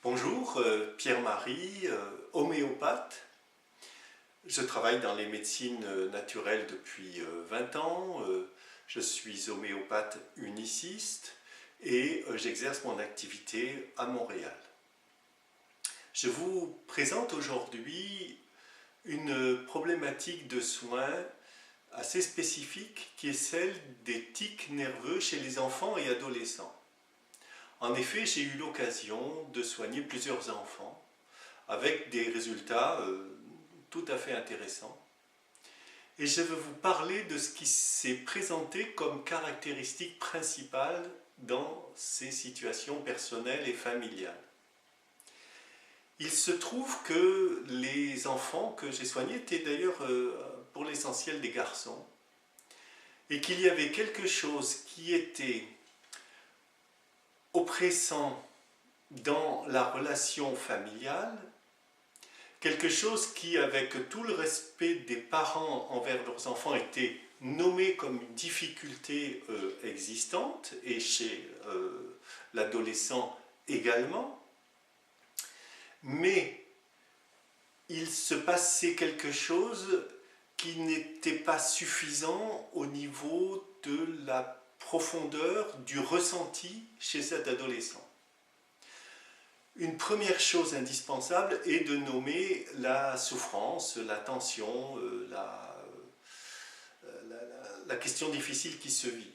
Bonjour, Pierre-Marie, homéopathe. Je travaille dans les médecines naturelles depuis 20 ans. Je suis homéopathe uniciste et j'exerce mon activité à Montréal. Je vous présente aujourd'hui une problématique de soins assez spécifique qui est celle des tics nerveux chez les enfants et adolescents. En effet, j'ai eu l'occasion de soigner plusieurs enfants avec des résultats tout à fait intéressants. Et je vais vous parler de ce qui s'est présenté comme caractéristique principale dans ces situations personnelles et familiales. Il se trouve que les enfants que j'ai soignés étaient d'ailleurs pour l'essentiel des garçons et qu'il y avait quelque chose qui était oppressant dans la relation familiale, quelque chose qui, avec tout le respect des parents envers leurs enfants, était nommé comme une difficulté existante, et chez l'adolescent également, mais il se passait quelque chose qui n'était pas suffisant au niveau de la profondeur du ressenti chez cet adolescent. Une première chose indispensable est de nommer la souffrance, la tension, la question difficile qui se vit.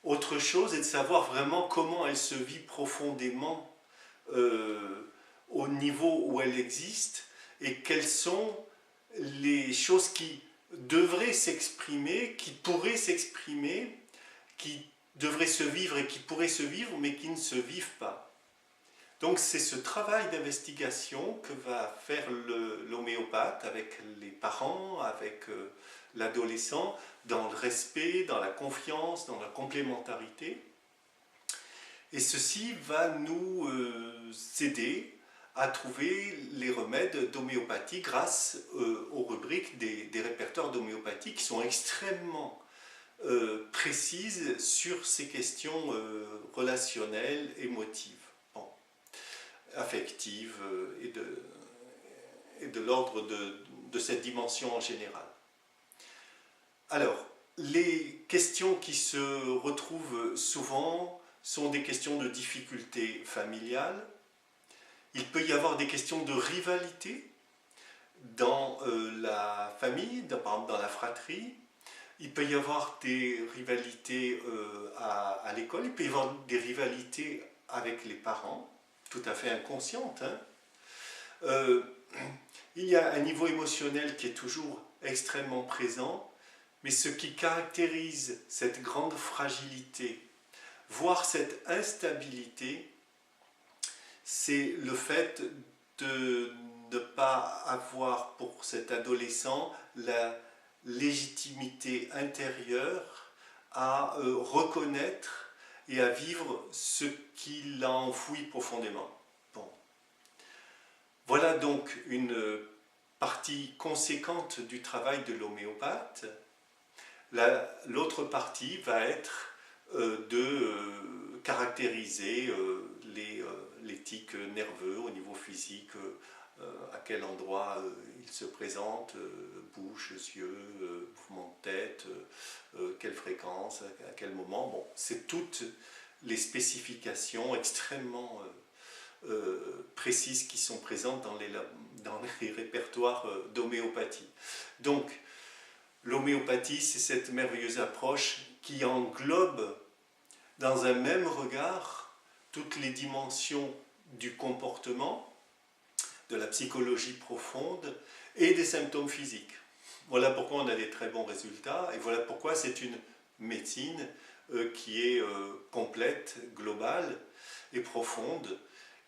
Autre chose est de savoir vraiment comment elle se vit profondément au niveau où elle existe et quelles sont les choses qui devraient s'exprimer, qui pourraient s'exprimer, qui devraient se vivre et qui pourraient se vivre mais qui ne se vivent pas. Donc c'est ce travail d'investigation que va faire l'homéopathe avec les parents, avec l'adolescent, dans le respect, dans la confiance, dans la complémentarité. Et ceci va nous aider à trouver les remèdes d'homéopathie grâce aux rubriques des répertoires d'homéopathie qui sont extrêmement précises sur ces questions relationnelles, émotives, affectives et de l'ordre de cette dimension en général. Alors, les questions qui se retrouvent souvent sont des questions de difficultés familiales. Il peut y avoir des questions de rivalité dans la famille, par exemple dans la fratrie. Il peut y avoir des rivalités à l'école, il peut y avoir des rivalités avec les parents, tout à fait inconscientes. Il y a un niveau émotionnel qui est toujours extrêmement présent, mais ce qui caractérise cette grande fragilité, voire cette instabilité, c'est le fait de ne pas avoir pour cet adolescent la légitimité intérieure à reconnaître et à vivre ce qu'il a enfoui profondément. Bon. Voilà donc une partie conséquente du travail de l'homéopathe. L'autre partie va être de caractériser les tics nerveux au niveau physique, à quel endroit ils se présentent, bouche, yeux, mouvement de tête, quelle fréquence, à quel moment. Bon, c'est toutes les spécifications extrêmement précises qui sont présentes dans les répertoires d'homéopathie. Donc, l'homéopathie, c'est cette merveilleuse approche qui englobe dans un même regard toutes les dimensions du comportement, de la psychologie profonde et des symptômes physiques. Voilà pourquoi on a des très bons résultats et voilà pourquoi c'est une médecine qui est complète, globale et profonde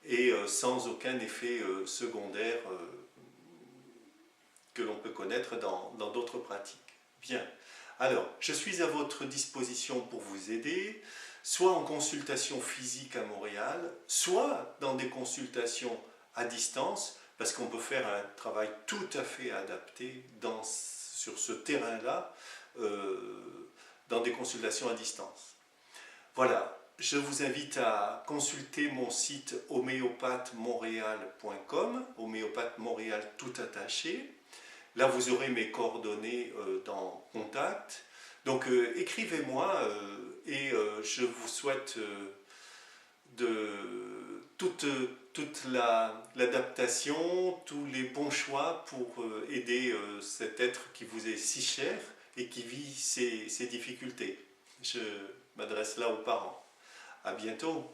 et sans aucun effet secondaire que l'on peut connaître dans d'autres pratiques. Bien, alors je suis à votre disposition pour vous aider, soit en consultation physique à Montréal, soit dans des consultations à distance, parce qu'on peut faire un travail tout à fait adapté sur ce terrain-là, dans des consultations à distance. Voilà, je vous invite à consulter mon site homéopathemontréal.com, homéopathe Montréal tout attaché. Là, vous aurez mes coordonnées dans Contact. Donc, écrivez-moi et je vous souhaite toute l'adaptation, tous les bons choix pour aider cet être qui vous est si cher et qui vit ces difficultés. Je m'adresse là aux parents. À bientôt.